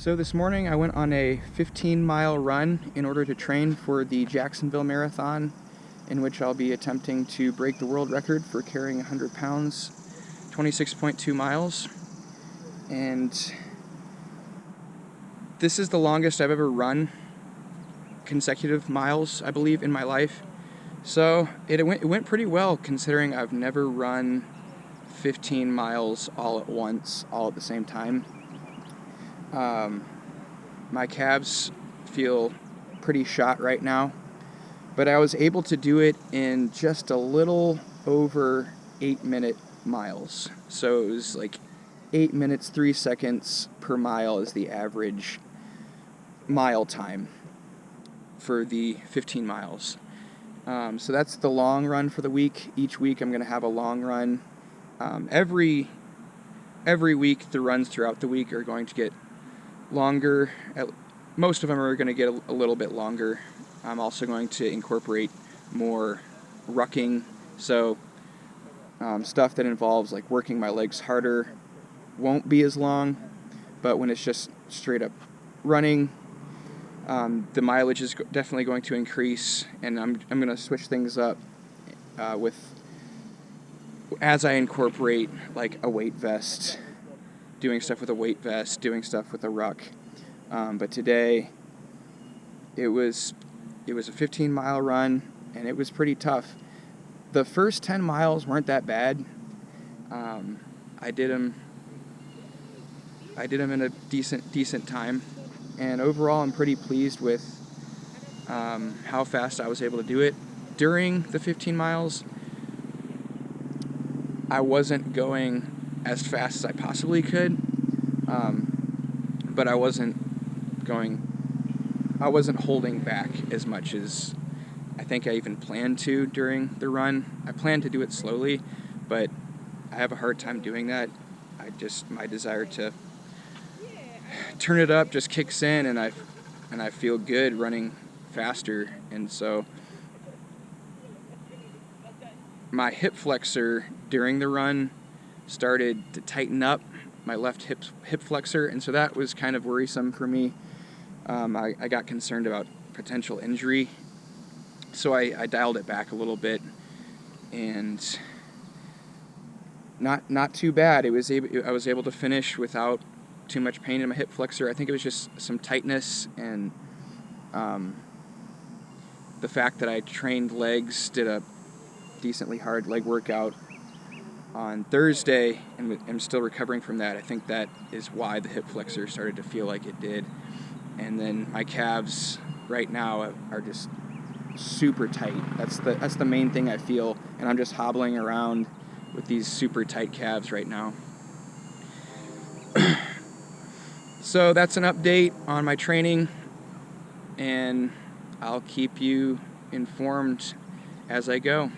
So this morning I went on a 15-mile run in order to train for the Jacksonville Marathon, in which I'll be attempting to break the world record for carrying 100 pounds, 26.2 miles. And this is the longest I've ever run consecutive miles, I believe, in my life. So it went pretty well, considering I've never run 15 miles all at once, all at the same time. My calves feel pretty shot right now, but I was able to do it in just a little over 8-minute miles. So it was like 8 minutes, 3 seconds per mile is the average mile time for the 15 miles. So that's the long run for the week. Each week I'm going to have a long run. Every week the runs throughout the week are going to get longer. Most of them are going to get a little bit longer. I'm also going to incorporate more rucking, so stuff that involves like working my legs harder won't be as long, but when it's just straight up running, the mileage is definitely going to increase, and I'm going to switch things up as I incorporate like a weight vest, doing stuff with a weight vest, doing stuff with a ruck. But today it was a 15-mile run, and it was pretty tough. The first 10 miles weren't that bad. I did them in a decent time, and overall I'm pretty pleased with how fast I was able to do it. During the 15 miles, I wasn't going as fast as I possibly could, but I wasn't holding back as much as I think I even planned to during the run. I planned to do it slowly, but I have a hard time doing that. My desire to turn it up just kicks in, and I feel good running faster, and so my hip flexor during the run started to tighten up, my left hip flexor, and so that was kind of worrisome for me. I got concerned about potential injury, so I dialed it back a little bit, and not too bad. I was able to finish without too much pain in my hip flexor. I think it was just some tightness, and the fact that I trained legs, did a decently hard leg workout on Thursday, and I'm still recovering from that. I think that is why the hip flexor started to feel like it did. And then my calves right now are just super tight. That's the main thing I feel, and I'm just hobbling around with these super tight calves right now. So that's an update on my training, and I'll keep you informed as I go.